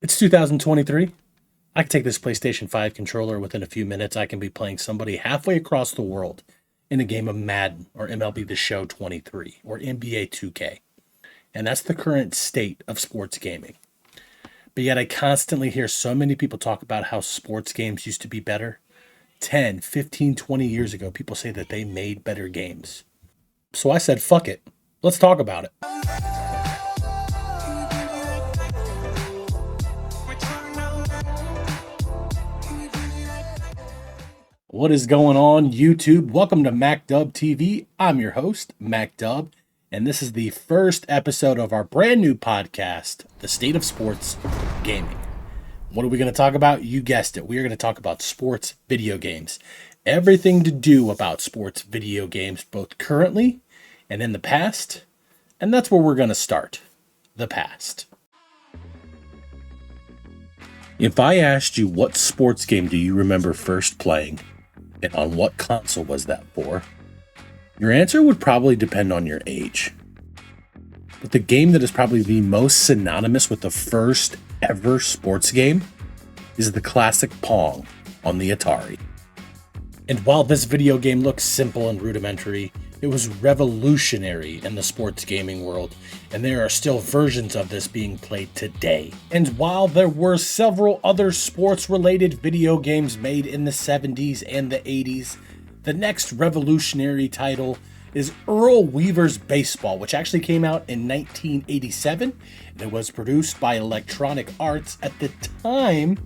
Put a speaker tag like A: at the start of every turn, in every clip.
A: It's 2023. I can take this PlayStation 5 controller within a few minutes. I can be playing somebody halfway across the world in a game of Madden or MLB The Show 23 or NBA 2K. And that's the current state of sports gaming. But yet I constantly hear so many people talk about how sports games used to be better. 10, 15, 20 years ago, people say that they made better games. So I said, fuck it. Let's talk about it. What is going on, YouTube? Welcome to MacDub TV. I'm your host, MacDub, and this is the first episode of our brand new podcast, The State of Sports Gaming. What are we going to talk about? You guessed it. We are going to talk about sports video games. Everything to do about sports video games, both currently and in the past. And that's where we're going to start. The past. If I asked you what sports game do you remember first playing, and on what console was that for, your answer would probably depend on your age. But the game that is probably the most synonymous with the first ever sports game is the classic Pong on the Atari. And while this video game looks simple and rudimentary, it was revolutionary in the sports gaming world, and there are still versions of this being played today. And while there were several other sports-related video games made in the 70s and the 80s, the next revolutionary title is Earl Weaver's Baseball, which actually came out in 1987, and it was produced by Electronic Arts. At the time,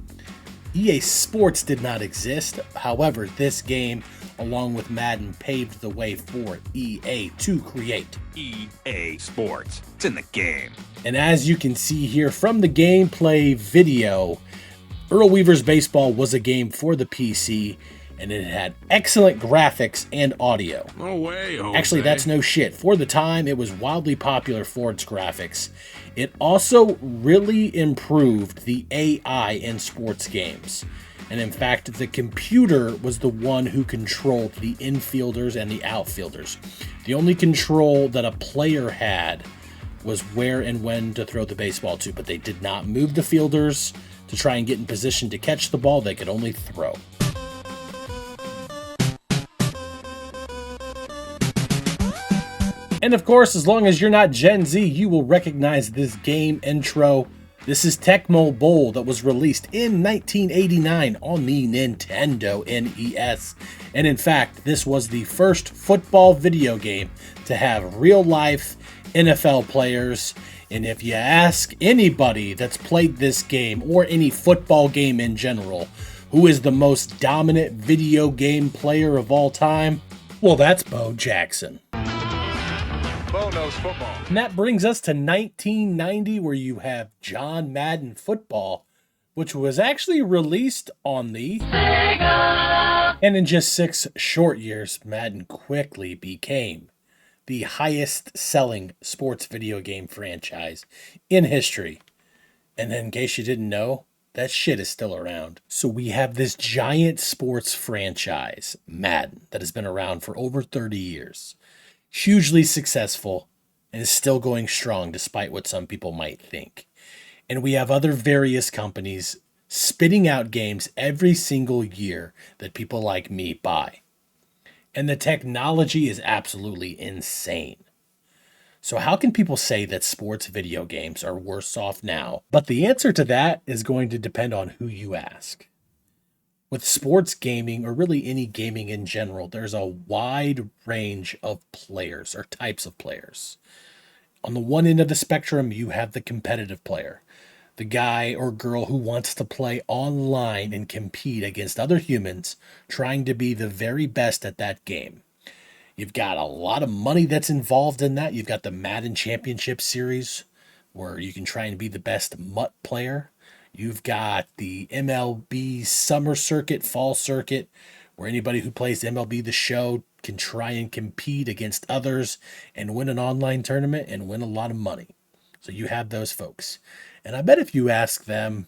A: EA Sports did not exist. However, this game, along with Madden, paved the way for EA to create
B: EA Sports. It's in the game.
A: And as you can see here from the gameplay video, Earl Weaver's Baseball was a game for the PC, and it had excellent graphics and audio.
B: No way, Jose.
A: Actually, that's no shit. For the time, it was wildly popular for its graphics. It also really improved the AI in sports games. And in fact, the computer was the one who controlled the infielders and the outfielders. The only control that a player had was where and when to throw the baseball to, but they did not move the fielders to try and get in position to catch the ball. They could only throw. And of course, as long as you're not Gen Z, you will recognize this game intro. This is Tecmo Bowl that was released in 1989 on the Nintendo NES. And in fact, this was the first football video game to have real-life NFL players. And if you ask anybody that's played this game, or any football game in general, who is the most dominant video game player of all time, well, that's Bo Jackson.
B: Bo knows football.
A: And that brings us to 1990, where you have John Madden Football, which was actually released on the Sega. And in just 6 short years, Madden quickly became the highest selling sports video game franchise in history. And in case you didn't know, that shit is still around. So we have this giant sports franchise, Madden, that has been around for over 30 years. Hugely successful, and is still going strong despite what some people might think. And we have other various companies spitting out games every single year that people like me buy. And the technology is absolutely insane. So how can people say that sports video games are worse off now? But the answer to that is going to depend on who you ask. With sports gaming, or really any gaming in general, there's a wide range of players or types of players. On the one end of the spectrum, you have the competitive player, the guy or girl who wants to play online and compete against other humans, trying to be the very best at that game. You've got a lot of money that's involved in that. You've got the Madden Championship Series, where you can try and be the best MUT player. You've got the MLB Summer Circuit, Fall Circuit, where anybody who plays MLB The Show can try and compete against others and win an online tournament and win a lot of money. So you have those folks. And I bet if you ask them,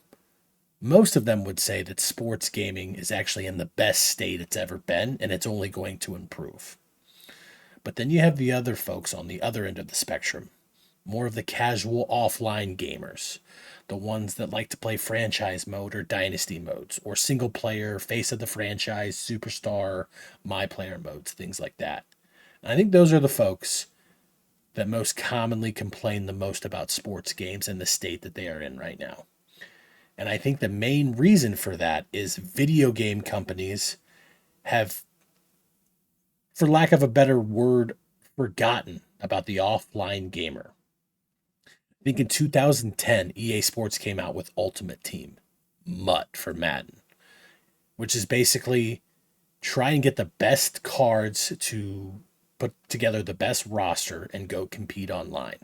A: most of them would say that sports gaming is actually in the best state it's ever been, and it's only going to improve. But then you have the other folks on the other end of the spectrum. more of the casual offline gamers, the ones that like to play franchise mode or dynasty modes, or single player, face of the franchise, superstar, my player modes, things like that. And I think those are the folks that most commonly complain the most about sports games and the state that they are in right now. And I think the main reason for that is video game companies have, for lack of a better word, forgotten about the offline gamer. I think in 2010, EA Sports came out with Ultimate Team, MUT for Madden, which is basically try and get the best cards to put together the best roster and go compete online.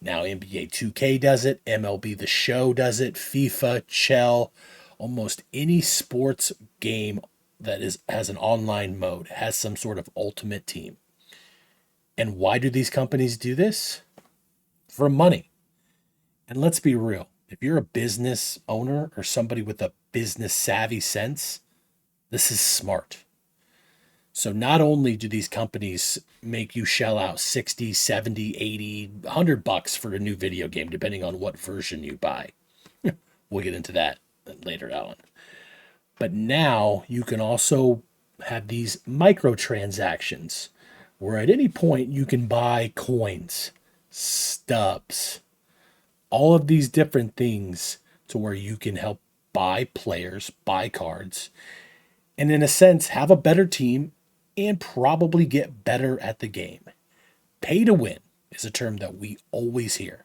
A: Now NBA 2K does it, MLB The Show does it, FIFA, Chell, almost any sports game that has an online mode has some sort of Ultimate Team. And why do these companies do this? For money. And let's be real. If you're a business owner or somebody with a business savvy sense, this is smart. So not only do these companies make you shell out 60, 70, 80, $100 for a new video game, depending on what version you buy. We'll get into that later, Alan. But now you can also have these microtransactions where at any point you can buy coins, stubs, all of these different things to where you can help buy players, buy cards, and in a sense have a better team and probably get better at the game. Pay to win is a term that we always hear.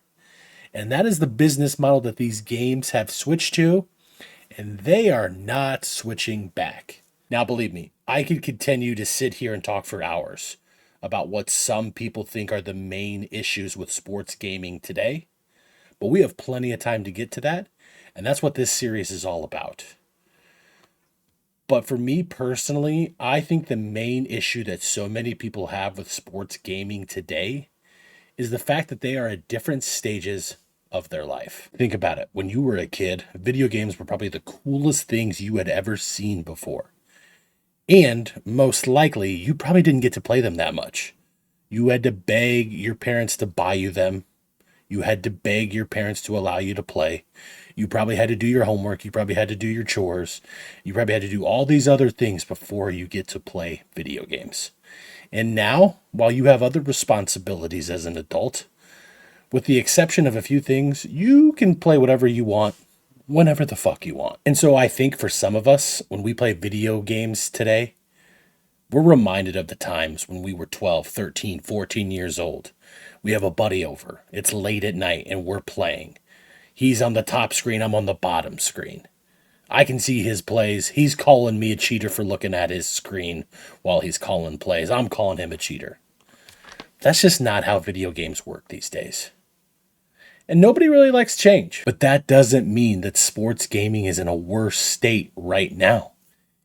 A: And that is the business model that these games have switched to, and they are not switching back. Now, believe me, I could continue to sit here and talk for hours about what some people think are the main issues with sports gaming today, but we have plenty of time to get to that, and that's what this series is all about. But for me personally, I think the main issue that so many people have with sports gaming today is the fact that they are at different stages of their life. Think about it. When you were a kid, video games were probably the coolest things you had ever seen before. And most likely, you probably didn't get to play them that much. You had to beg your parents to buy you them. You had to beg your parents to allow you to play. You probably had to do your homework. You probably had to do your chores. You probably had to do all these other things before you get to play video games. And now, while you have other responsibilities as an adult, with the exception of a few things, you can play whatever you want, whenever the fuck you want. And so I think for some of us, when we play video games today, we're reminded of the times when we were 12, 13, 14 years old. We have a buddy over. It's late at night and we're playing. He's on the top screen. I'm on the bottom screen. I can see his plays. He's calling me a cheater for looking at his screen while he's calling plays. I'm calling him a cheater. That's just not how video games work these days. And nobody really likes change. But that doesn't mean that sports gaming is in a worse state right now.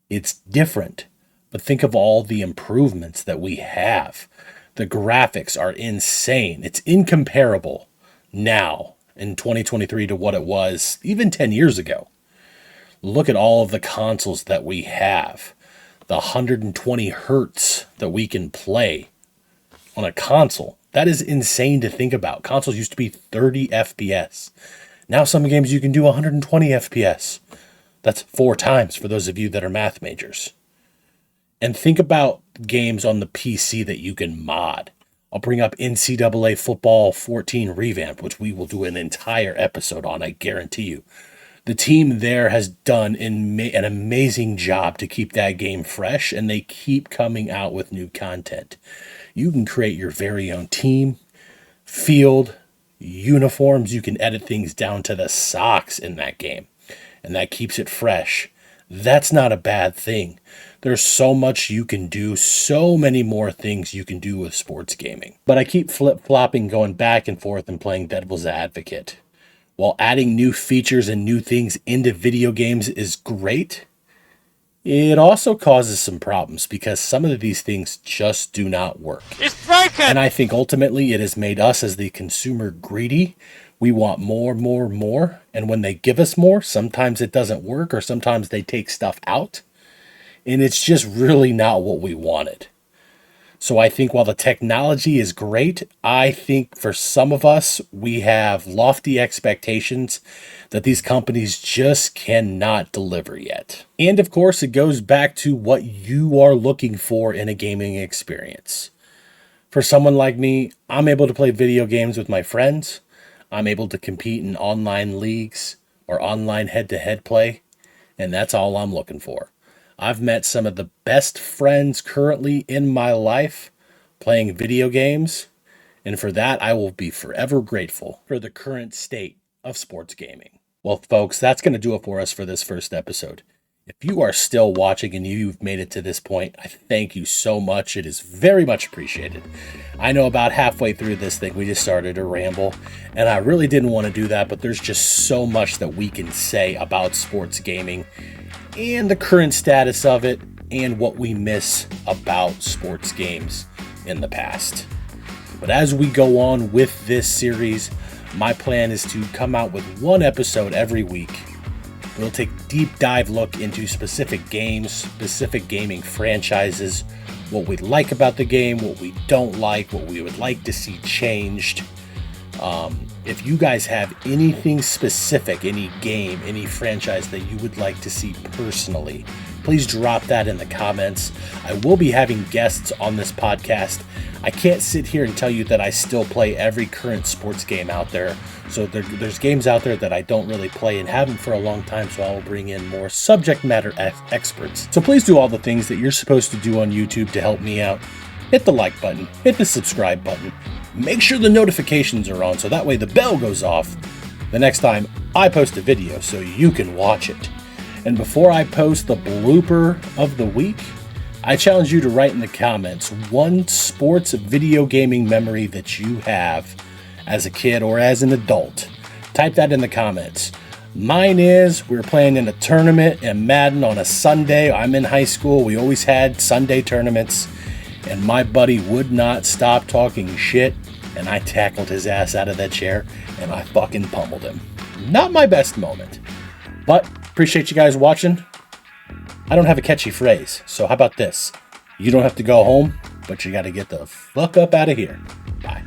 A: It's different. But think of all the improvements that we have. The graphics are insane. It's incomparable now in 2023 to what it was even 10 years ago. Look at all of the consoles that we have. The 120 hertz that we can play on a console. That is insane to think about. Consoles used to be 30 FPS. Now some games you can do 120 FPS. That's 4 times for those of you that are math majors. And think about games on the PC that you can mod. I'll bring up NCAA Football 14 Revamp, which we will do an entire episode on, I guarantee you. The team there has done an amazing job to keep that game fresh, and they keep coming out with new content. You can create your very own team, field, uniforms. You can edit things down to the socks in that game, and that keeps it fresh. That's not a bad thing. There's so much you can do, so many more things you can do with sports gaming. But I keep flip-flopping, going back and forth and playing devil's advocate. While adding new features and new things into video games is great, it also causes some problems because some of these things just do not work.
B: It's broken!
A: And I think ultimately it has made us as the consumer greedy. We want more, more, more. And when they give us more, sometimes it doesn't work or sometimes they take stuff out. And it's just really not what we wanted. So I think while the technology is great, I think for some of us, we have lofty expectations that these companies just cannot deliver yet. And of course, it goes back to what you are looking for in a gaming experience. For someone like me, I'm able to play video games with my friends. I'm able to compete in online leagues or online head-to-head play, and that's all I'm looking for. I've met some of the best friends currently in my life playing video games, and for that, I will be forever grateful for the current state of sports gaming. Well, folks, that's going to do it for us for this first episode. If you are still watching and you've made it to this point, I thank you so much. It is very much appreciated. I know about halfway through this thing, we just started to ramble, and I really didn't want to do that, but there's just so much that we can say about sports gaming and the current status of it and what we miss about sports games in the past. But as we go on with this series, my plan is to come out with one episode every week. We'll take a deep dive look into specific games, specific gaming franchises, what we like about the game, what we don't like, what we would like to see changed. If you guys have anything specific, any game, any franchise that you would like to see personally, please drop that in the comments. I will be having guests on this podcast. I can't sit here and tell you that I still play every current sports game out there. So there's games out there that I don't really play and haven't for a long time, so I'll bring in more subject matter experts. So please do all the things that you're supposed to do on YouTube to help me out. Hit the like button, hit the subscribe button, make sure the notifications are on so that way the bell goes off the next time I post a video so you can watch it. And before I post the blooper of the week, I challenge you to write in the comments one sports video gaming memory that you have as a kid or as an adult. Type that in the comments. Mine is, we were playing in a tournament in Madden on a Sunday. I'm in high school. We always had Sunday tournaments. And my buddy would not stop talking shit. And I tackled his ass out of that chair. And I fucking pummeled him. Not my best moment. But appreciate you guys watching. I don't have a catchy phrase. So how about this? You don't have to go home, but you got to get the fuck up out of here. Bye.